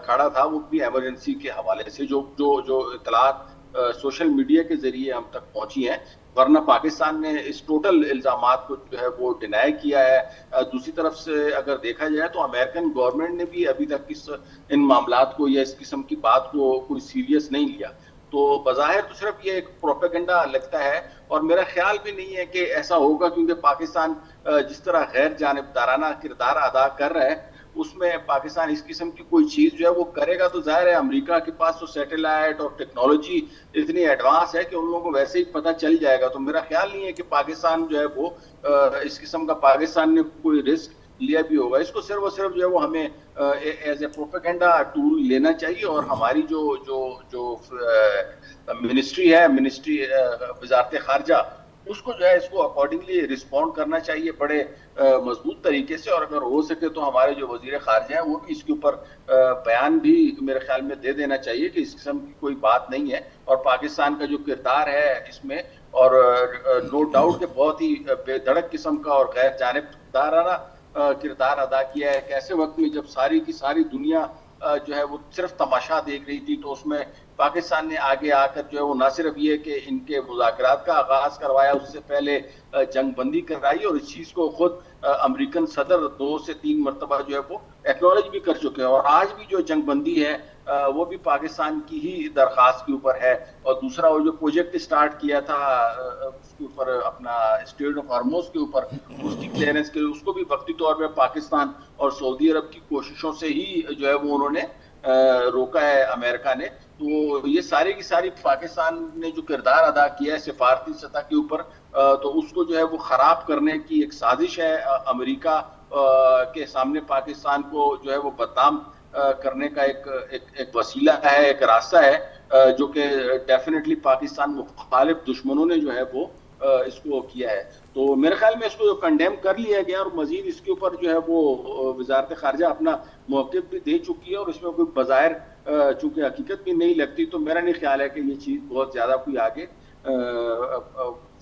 खड़ा था, वो भी इमरजेंसी के हवाले से जो जो जो इतलात सोशल मीडिया के जरिए हम तक पहुंची हैं, वरना पाकिस्तान ने इस टोटल इल्जामात को जो है वो डिनाई किया है। दूसरी तरफ से अगर देखा जाए तो अमेरिकन गवर्नमेंट ने भी अभी तक इन मामलात को या इस किस्म की बात को कोई सीरियस नहीं लिया। तो बज़ाहिर तो सिर्फ ये एक प्रोपेगेंडा लगता है और मेरा ख्याल भी नहीं है कि ऐसा होगा, क्योंकि पाकिस्तान जिस तरह गैर जानिबदाराना किरदार अदा कर रहा है उसमें पाकिस्तान इस किस्म की कोई चीज जो है वो करेगा तो जाहिर है अमेरिका के पास तो सैटेलाइट और टेक्नोलॉजी इतनी एडवांस है कि उन लोगों को वैसे ही पता चल जाएगा। तो मेरा ख्याल नहीं है कि पाकिस्तान जो है वो इस किस्म का पाकिस्तान ने कोई रिस्क लिया भी होगा। इसको सिर्फ और सिर्फ जो है वो हमें एज ए प्रोपेगेंडा टूल लेना चाहिए और हमारी जो जो जो मिनिस्ट्री है, मिनिस्ट्री वजारत खारजा, उसको जो है इसको अकॉर्डिंगली रिस्पॉन्ड करना चाहिए बड़े मजबूत तरीके से। और अगर हो सके तो हमारे जो वजीर खारजा हैं वो भी इसके ऊपर बयान भी मेरे ख्याल में दे देना चाहिए कि इस किस्म की कोई बात नहीं है और पाकिस्तान का जो किरदार है इसमें, और नो डाउट कि बहुत ही बेधड़क किस्म का और गैर जानिबदाराना किरदार अदा किया है। एक ऐसे वक्त में जब सारी की सारी दुनिया जो है वो सिर्फ तमाशा देख रही थी, तो उसमें पाकिस्तान ने आगे आकर जो है वो न सिर्फ ये कि इनके मुज़ाकरात का आगाज करवाया, उससे पहले जंग बंदी कराई और इस चीज को खुद अमेरिकन सदर 2 से 3 मरतबा जो है वो एक्नॉलेज भी कर चुके हैं। और आज भी जो जंग बंदी है वो भी पाकिस्तान की ही दरखास्त के ऊपर है। और दूसरा वो जो प्रोजेक्ट स्टार्ट किया था उसके ऊपर, अपना स्ट्रेट ऑफ हॉर्मुज़ के ऊपर, उसकी क्लियरेंस के लिए उसको भी वक्ती तौर पर पाकिस्तान और सऊदी अरब की कोशिशों से ही जो है वो उन्होंने रोका है अमेरिका ने। तो ये सारी की सारी पाकिस्तान ने जो किरदार अदा किया है सिफारती सतह के ऊपर, तो उसको जो है वो खराब करने की एक साजिश है अमेरिका के सामने। पाकिस्तान को जो है वो बदनाम करने का एक वसीला है, एक रास्ता है जो कि डेफिनेटली पाकिस्तान मुखालिफ दुश्मनों ने जो है वो इसको किया है। तो मेरे ख्याल में इसको कंडेम कर लिया गया और मजीद इसके ऊपर जो है वो वजारत खारजा अपना मौक़िफ़ भी दे चुकी है और इसमें कोई बज़ाहिर चूंकि हकीकत भी नहीं लगती, तो मेरा नहीं ख्याल है कि ये चीज़ बहुत ज़्यादा कोई आगे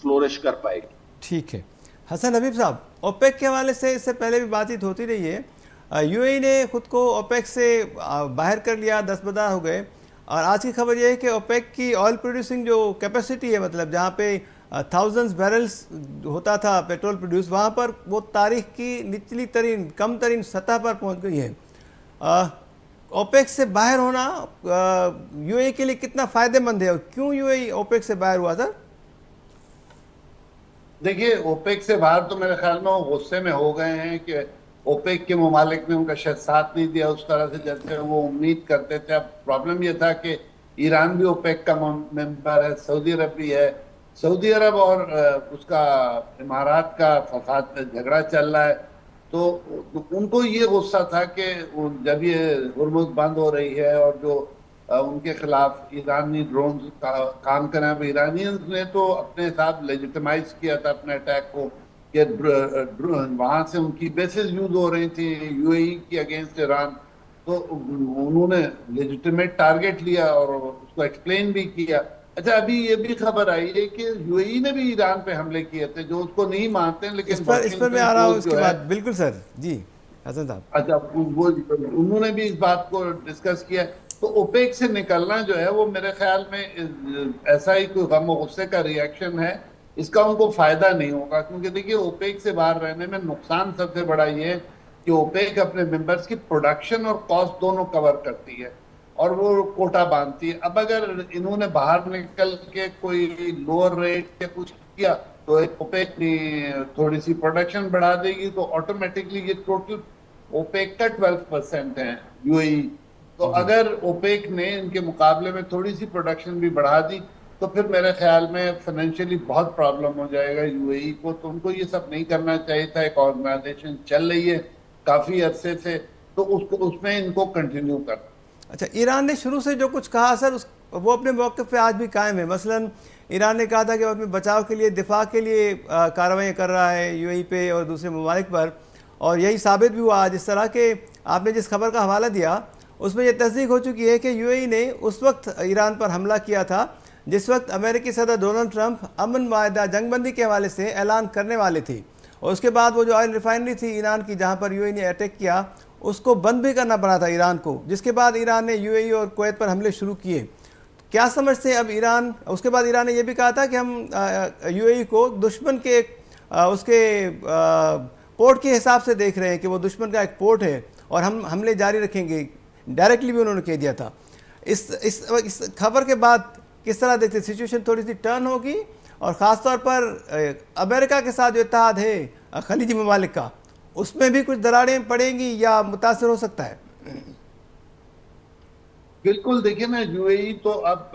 फ्लोरिश कर पाएगी। ठीक है हसन हबीब साहब, ओपेक के हवाले से इससे पहले भी बातचीत होती रही है। यूएई ने खुद को ओपेक से बाहर कर लिया, दस्तबरदार हो गए और आज की खबर यह है कि ओपेक की ऑयल प्रोड्यूसिंग जो कैपेसिटी है, मतलब जहाँ पे थाउजेंड्स बैरल्स होता था पेट्रोल प्रोड्यूस, वहाँ पर वो तारीख की निचली तरीन कम तरीन सतह पर पहुँच गई है। ओपेक से बाहर होना यूएई के लिए कितना फ़ायदेमंद है और क्यों यूएई ओपेक से बाहर हुआ सर? देखिए, ओपेक से बाहर तो मेरे ख्याल में वो गुस्से में हो गए हैं कि ओपेक के ममालिक ने उनका शायद साथ नहीं दिया उस तरह से जैसे वो उम्मीद करते थे। अब प्रॉब्लम ये था कि ईरान भी ओपेक का मेंबर है, सऊदी अरब भी है। सऊदी अरब और उसका इमारात का फसाद झगड़ा चल रहा है, तो उनको ये गुस्सा था कि जब ये हुर्मुज़ बंद हो रही है और जो उनके खिलाफ ईरानी ड्रोन काम करें, अब ईरानियंस ने तो अपने साथ लेजिटिमाइज किया था अपने अटैक को कि वहां से उनकी बेसिस यूज हो रही थी यूएई की अगेंस्ट ईरान, तो उन्होंने लेजिटिमेट टारगेट लिया और उसको एक्सप्लेन भी किया। अच्छा, अभी ये भी खबर आई है कि यूएई ने भी ईरान पे हमले किए थे, जो उसको नहीं मानते इस लेकिन पर मैं वाशिंगटन आ रहा हूँ पोस्ट उसके जो है। बाद, बिल्कुल सर जी, हसन साहब। अच्छा, वो उन्होंने भी इस बात को डिस्कस किया। तो ओपेक से निकलना जो है वो मेरे ख्याल में ऐसा ही कोई गम और गुस्से का रिएक्शन है, इसका उनको फायदा नहीं होगा। क्योंकि देखिए, ओपेक से बाहर रहने में नुकसान सबसे बड़ा ये है कि ओपेक अपने मेंबर्स की प्रोडक्शन और कॉस्ट दोनों कवर करती है और वो कोटा बांधती है। अब अगर इन्होंने बाहर निकल के कोई लोअर रेट या कुछ किया तो ओपेक थोड़ी सी प्रोडक्शन बढ़ा देगी, तो ऑटोमेटिकली ये टोटल ओपेक का 12% है यूएई। तो अगर ओपेक ने इनके मुकाबले में थोड़ी सी प्रोडक्शन भी बढ़ा दी तो फिर मेरे ख्याल में फाइनेंशियली बहुत प्रॉब्लम हो जाएगा यूएई को। तो उनको ये सब नहीं करना चाहिए था। एक ऑर्गेनाइजेशन चल रही है काफी अरसे से, तो उसको उसमें इनको कंटिन्यू करना। अच्छा, ईरान ने शुरू से जो कुछ कहा सर, वो अपने मौक़िफ़ पे आज भी कायम है। मसलन ईरान ने कहा था कि वो अपने बचाव के लिए, दिफा के लिए कार्रवाई कर रहा है यूएई पे और दूसरे ममालिक पर, और यही साबित भी हुआ। जिस तरह के आपने जिस खबर का हवाला दिया उसमें यह तस्दीक हो चुकी है कि यूएई ने उस वक्त ईरान पर हमला किया था जिस वक्त अमेरिकी सदर डोनाल्ड ट्रंप अमन माहिदा जंगबंदी के हवाले से ऐलान करने वाले थे, और उसके बाद वो जो ऑयल रिफाइनरी थी ईरान की जहाँ पर यूएई ने अटैक किया, उसको बंद भी करना पड़ा था ईरान को, जिसके बाद ईरान ने यूएई और कुवैत पर हमले शुरू किए। क्या समझते हैं अब ईरान? उसके बाद ईरान ने यह भी कहा था कि हम यूएई को दुश्मन के उसके पोर्ट के हिसाब से देख रहे हैं कि वो दुश्मन का एक पोर्ट है और हम हमले जारी रखेंगे। डायरेक्टली भी उन्होंने कह दिया था। इस खबर के बाद किस तरह देखते, सिचुएशन थोड़ी सी टर्न होगी, और ख़ास तौर पर अमेरिका के साथ जो इत्तेहाद है खलीजी ममालिक का, उसमें भी कुछ दरारें पड़ेंगी या मुतासर हो सकता है? बिल्कुल, देखिए ना, यूएई तो अब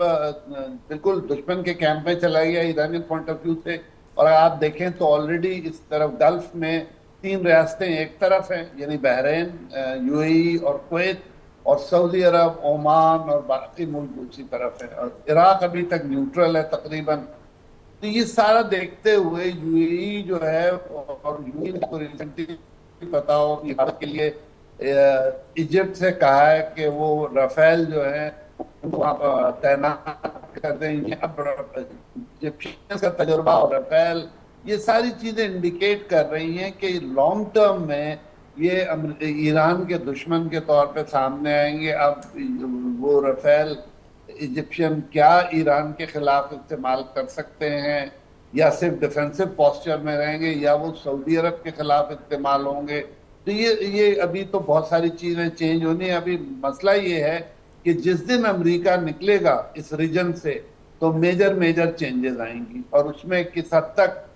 बिल्कुल दुश्मन के कैंप में चला गया ईरानी पॉइंट ऑफ व्यू से। और आप देखें तो ऑलरेडी इस तरफ गल्फ में 3 रियासतें एक तरफ हैं, यानी बहरीन, यूएई और कुवैत, और सऊदी अरब, ओमान और बाकी मुल्क दूसरी तरफ है, और इराक अभी तक न्यूट्रल है तकरीबन। तो ये सारा देखते हुए यूएई जो है, और यूएई को रिसेंटली पता हो कि भारत के लिए इजिप्ट से कहा है कि वो राफेल जो है वहाँ पर तैनात कर देंगे। अब इजिप्शियन का तजुर्बा और राफेल, ये सारी चीजें इंडिकेट कर रही हैं कि लॉन्ग टर्म में ये ईरान के दुश्मन के तौर पे सामने आएंगे। अब वो राफेल इजिप्शियन क्या ईरान के खिलाफ इस्तेमाल कर सकते हैं, या सिर्फ डिफेंसिव पोस्चर में रहेंगे, या वो सऊदी अरब के खिलाफ इस्तेमाल होंगे। तो ये अभी तो बहुत सारी चीजें चेंज होनी है। अभी मसला ये है कि जिस दिन अमेरिका निकलेगा इस रीजन से तो मेजर चेंजेस आएंगी, और उसमें किस हद तक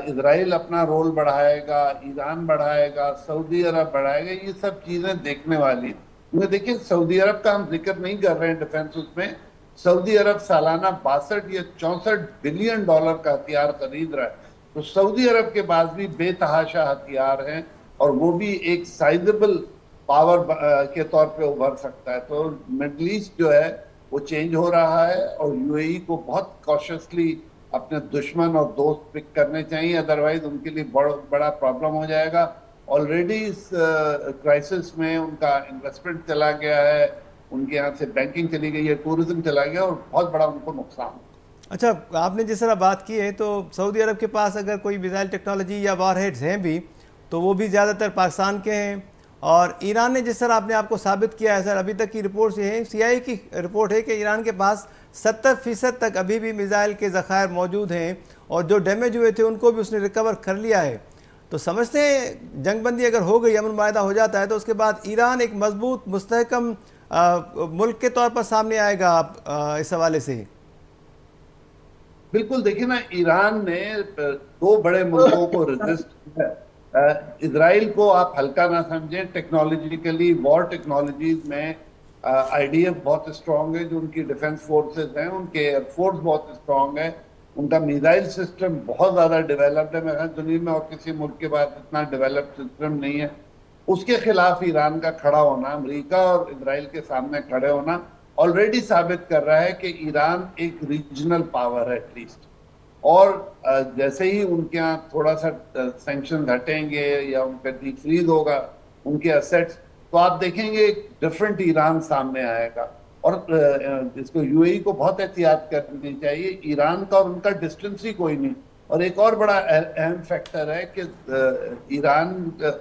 इजराइल अपना रोल बढ़ाएगा, ईरान बढ़ाएगा, सऊदी अरब बढ़ाएगा, ये सब चीजें देखने वाली हैं। क्योंकि देखिए, सऊदी अरब का हम जिक्र नहीं कर रहे हैं डिफेंस उसमें। सऊदी अरब सालाना 62 या 64 बिलियन डॉलर का हथियार खरीद रहा है। तो सऊदी अरब के पास भी बेतहाशा हथियार हैं, और वो भी एक साइजेबल पावर के तौर पे उभर सकता है। तो मिडल ईस्ट जो है वो चेंज हो रहा है, और यूएई को बहुत कॉशियसली अपने दुश्मन और दोस्त पिक करने चाहिए, अदरवाइज उनके लिए बड़ा प्रॉब्लम हो जाएगा। ऑलरेडी इस क्राइसिस में उनका इन्वेस्टमेंट चला गया है, उनके यहाँ से बैंकिंग चली गई है, टूरिज्म चला गया, और बहुत बड़ा उनको नुकसान। अच्छा, आपने जिस तरह बात की है, तो सऊदी अरब के पास अगर कोई मिसाइल टेक्नोलॉजी या वारहेड्स हैं भी, तो वो भी ज़्यादातर पाकिस्तान के हैं। और ईरान ने जिस तरह आपने आपको साबित किया है सर, अभी तक की रिपोर्ट ये है, सीआईए की रिपोर्ट है कि ईरान के पास 70% तक अभी भी मिसाइल के ज़खायर मौजूद हैं, और जो डैमेज हुए थे उनको भी उसने रिकवर कर लिया है। तो समझते हैं जंगबंदी अगर हो गई, अमन माहिदा हो जाता है, तो उसके बाद ईरान एक मजबूत मुस्तहकम मुल्क के तौर पर सामने आएगा इस हवाले से? बिल्कुल, देखिए ना, ईरान ने 2 बड़े मुल्कों को रेजिस्ट किया। इजराइल को आप हल्का ना समझें। टेक्नोलॉजिकली, वॉर टेक्नोलॉजीज में आईडीएफ बहुत स्ट्रांग है, जो उनकी डिफेंस फोर्सेस हैं, उनके एयरफोर्स बहुत स्ट्रांग है, उनका मिसाइल सिस्टम बहुत ज़्यादा डेवलप्ड है, मैं दुनिया में और किसी मुल्क के पास इतना डेवलप्ड सिस्टम नहीं है। उसके खिलाफ ईरान का खड़ा होना, अमेरिका और इजराइल के सामने खड़े होना ऑलरेडी साबित कर रहा है कि ईरान एक रीजनल पावर है एटलीस्ट। और जैसे ही उनके यहाँ थोड़ा सा सैंक्शन हटेंगे या उन पर डिफ्रीज होगा उनके असेट्स, तो आप देखेंगे एक डिफरेंट ईरान सामने आएगा। और इसको यूएई को बहुत एहतियात करनी चाहिए, ईरान का और उनका डिस्टेंस ही कोई नहीं। और एक और बड़ा अहम फैक्टर है कि ईरान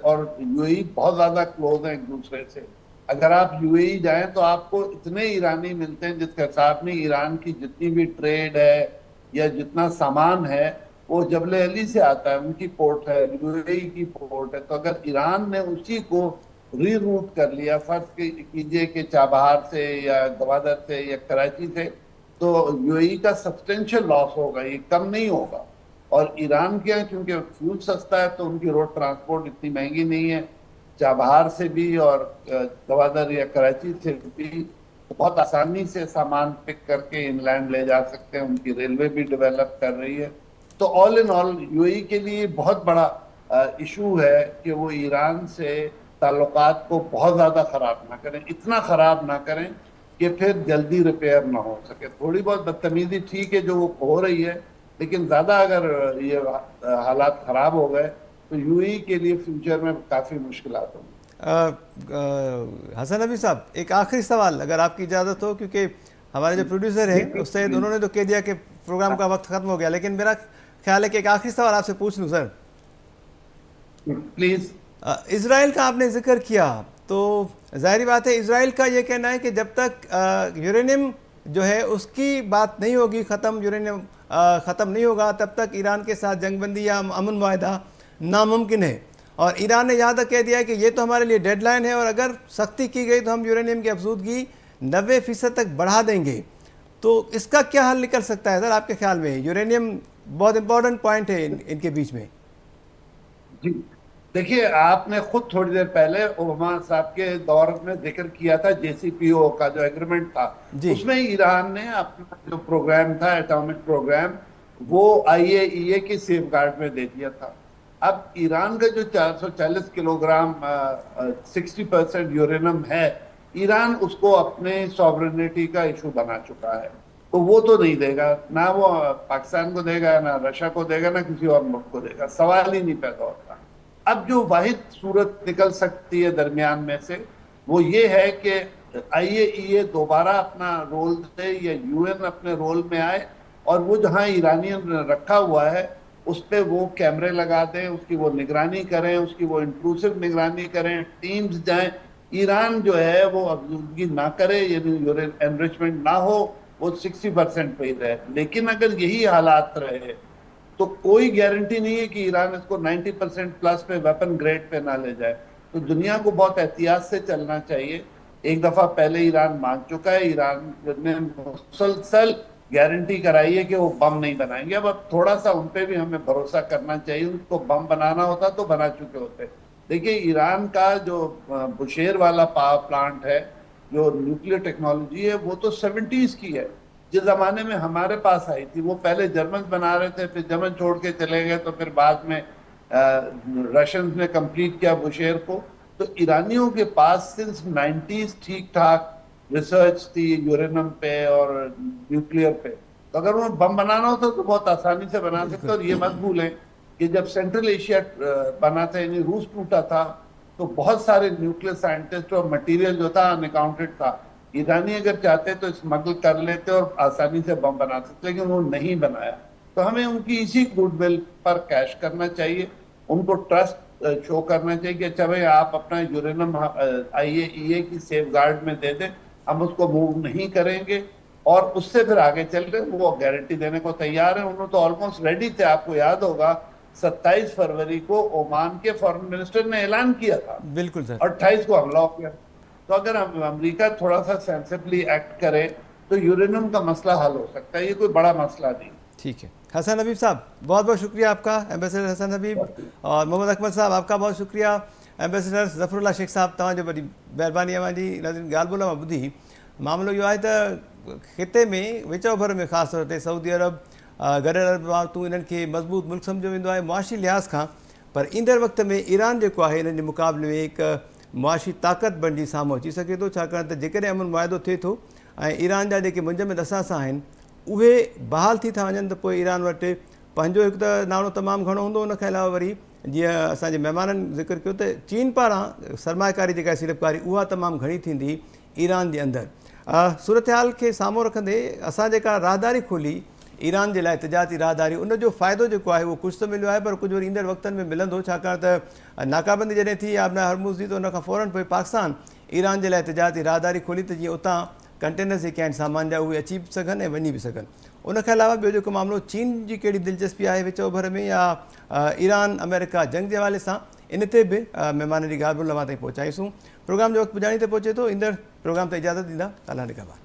और यूएई बहुत ज्यादा क्लोज हैं एक दूसरे से। अगर आप यूएई जाएं तो आपको इतने ईरानी मिलते हैं जिसके साथ में ईरान की जितनी भी ट्रेड है या जितना सामान है वो जबले अली से आता है, उनकी पोर्ट है, यूएई की पोर्ट है। तो अगर ईरान ने उसी को रीरूट कर लिया, फर्ज कीजिए कि चाबहार से या गवादर से या कराची से, तो यूएई का सब्सटेंशियल लॉस होगा, ये कम नहीं होगा। और ईरान के यहाँ क्योंकि फ्यूल सस्ता है तो उनकी रोड ट्रांसपोर्ट इतनी महंगी नहीं है, चाबहार से भी और गवादर या कराची से भी बहुत आसानी से सामान पिक करके इंलैंड ले जा सकते हैं, उनकी रेलवे भी डेवलप कर रही है। तो ऑल इन ऑल यूएई के लिए बहुत बड़ा इशू है कि वो ईरान से ताल्लुकात को बहुत ज़्यादा ख़राब ना करें, इतना ख़राब ना करें कि फिर जल्दी रिपेयर ना हो सके। थोड़ी बहुत बदतमीजी ठीक है जो वो हो रही है, लेकिन ज़्यादा अगर ये हालात ख़राब हो गए तो यूएई के लिए फ्यूचर में काफ़ी मुश्किलात होंगी। हसन नबी साहब, एक आखिरी सवाल अगर आपकी इजाज़त हो, क्योंकि हमारे जो प्रोड्यूसर हैं उससे उन्होंने तो कह दिया कि प्रोग्राम का वक्त ख़त्म हो गया, लेकिन मेरा ख्याल है कि एक आखिरी सवाल आपसे पूछ लूँ सर। प्लीज़। इज़राइल का आपने जिक्र किया, तो ज़ाहिर बात है इज़राइल का ये कहना है कि जब तक यूरेनियम जो है उसकी बात नहीं होगी, यूरेनियम ख़त्म नहीं होगा, तब तक ईरान के साथ जंगबंदी या अमन मुआहदा नामुमकिन है। और ईरान ने यहाँ तक कह दिया है कि ये तो हमारे लिए डेडलाइन है और अगर सख्ती की गई तो हम यूरेनियम की अफजूदगी 90% तक बढ़ा देंगे। तो इसका क्या हल निकल सकता है सर आपके ख्याल में? यूरेनियम बहुत इंपॉर्टेंट पॉइंट है इनके बीच में। जी देखिए, आपने खुद थोड़ी देर पहले ओबामा साहब के दौर में जिक्र किया था JCPOA का जो एग्रीमेंट था, उसमें ईरान ने अपना जो प्रोग्राम था एटॉमिक प्रोग्राम वो IAEA की सेफगार्ड में दे दिया था। अब ईरान का जो 440 किलोग्राम 60% यूरेनियम है, ईरान उसको अपने सॉवरेनिटी का इशू बना चुका है। तो वो तो नहीं देगा, ना वो पाकिस्तान को देगा, ना रशिया को देगा, ना किसी और मुल्क को देगा, सवाल ही नहीं पैदा होता। अब जो वाहिद सूरत निकल सकती है दरमियान में से वो ये है कि IAEA दोबारा अपना रोल दे या UN अपने रोल में आए और वो जहाँ ईरानियन रखा हुआ है उस पर वो कैमरे लगा दें, उसकी वो निगरानी करें, उसकी वो इंक्लूसिव निगरानी करें, टीम्स जाएं, ईरान जो है वो अफजूदगी ना करे, यानी एनरिचमेंट ना हो, वो 60% पे ही रहे। लेकिन अगर यही हालात रहे तो कोई गारंटी नहीं है कि ईरान इसको 90% प्लस पे वेपन ग्रेड पे ना ले जाए। तो दुनिया को बहुत एहतियात से चलना चाहिए। एक दफा पहले ईरान मान चुका है, ईरान ने मुसलसल गारंटी कराई है कि वो बम नहीं बनाएंगे। अब थोड़ा सा उन पे भी हमें भरोसा करना चाहिए, उनको बम बनाना होता तो बना चुके होते। देखिए, ईरान का जो बुशेर वाला पावर प्लांट है, जो न्यूक्लियर टेक्नोलॉजी है, वो तो 70s की है, जिस जमाने में हमारे पास आई थी। वो पहले जर्मन बना रहे थे, फिर जर्मन छोड़ के चले गए, तो फिर बाद में रशियंस ने कंप्लीट किया बुशेर को। तो ईरानियों के पास सिंस 90s ठीक ठाक रिसर्च थी यूरेनियम पे और न्यूक्लियर पे। तो अगर वो बम बनाना होता तो बहुत आसानी से बना सकते। और ये मत भूलें कि जब सेंट्रल एशिया बना था, यानी रूस टूटा था, तो बहुत सारे न्यूक्लियर साइंटिस्ट और मटेरियल जो था अनअकाउंटेड था। ईरानी अगर चाहते तो स्मगल कर लेते और आसानी से बम बना सकते, लेकिन वो नहीं बनाया। तो हमें उनकी इसी गुडविल पर कैश करना चाहिए, उनको ट्रस्ट शो करना चाहिए कि अच्छा भाई आप अपना यूरेनियम IAEA की सेफगार्ड में दे दें, हम उसको मूव नहीं करेंगे। और उससे फिर आगे चल रहे वो गारंटी देने को तैयार है। उन्होंने तो ऑलमोस्ट रेडी थे। आपको याद होगा 27 फरवरी को ओमान के फॉरेन मिनिस्टर ने ऐलान किया था, बिल्कुल सर, 28 को हमला हो गया। तो अगर अमेरिका थोड़ा सा सेंसिबली एक्ट करे तो यूरेनियम का मसला हल हो सकता है, ये कोई बड़ा मसला नहीं। ठीक है। हसन हबीब साहब, बहुत बहुत शुक्रिया आपका, एम्बेसडर हसन हबीब। और मोहम्मद अकमल साहब, आपका बहुत शुक्रिया। एम्बेसडर ज़फ़रुल्लाह शेख साहब, तव्हांजो वॾी महिरबानी आहे। मुंहिंजी नाज़रीन ॻाल्हि ॿोल मां ॿुधी, मामिलो इहो आहे त ख़िते में विच ओभर में ख़ासि तौर ते सऊदी अरब गॾियल अरब इमारातूं इन्हनि खे मज़बूत मुल्क सम्झो वेंदो आहे मुआशी लिहाज़ खां, पर ईंदड़ वक़्त में ईरान जेको आहे हिननि जे मुक़ाबले में हिकु मुआशी ताक़त बणिजी साम्हूं अची सघे थो, छाकाणि त जेकॾहिं अमन मुआदो थिए थो ऐं ईरान जा जेके मुंजमिद असासा आहिनि उहे बहाल थी था वञनि, त पोइ ईरान वटि पंहिंजो हिकु त नालो तमामु घणो हूंदो। उनखां अलावा वरी जीअं असांजे महिमाननि ज़िक्र कयो त चीन पारां सरमायाकारी जेका सीड़पकारी उहा तमामु घणी थींदी ईरान जे अंदरि। सूरत हाल खे साम्हूं रखंदे असां जेका राहदारी खोली ईरान जे लाइ तिजारती राहदारी, उनजो फ़ाइदो जेको आहे उहो कुझु त मिलियो आहे, पर कुझु वरी ईंदड़ वक़्तनि में मिलंदो, छाकाणि त नाकाबंदी जॾहिं थी आबना हरमुज़ जी, त उनखां फ़ौरन पोइ पाकिस्तान ईरान जे लाइ तिजारती राहदारी खोली त जीअं उतां कंटेनर्स जेके आहिनि सामान जा उहे अची बि सघनि ऐं वञी बि सघनि। उनखां अलावा ॿियो जेको मामिलो चीन जी कहिड़ी दिलचस्पी आहे विच ओभर में या ईरान अमेरिका जंग जे हवाले सां, इन ते बि महिमान जी ॻाल्हि ॿोल तव्हां ताईं पहुचाईसूं। प्रोग्राम जो वक़्तु पुॼाणी ते पहुचे थो, ईंदड़ प्रोग्राम ते इजाज़त ॾींदा। अलाह निगहबान।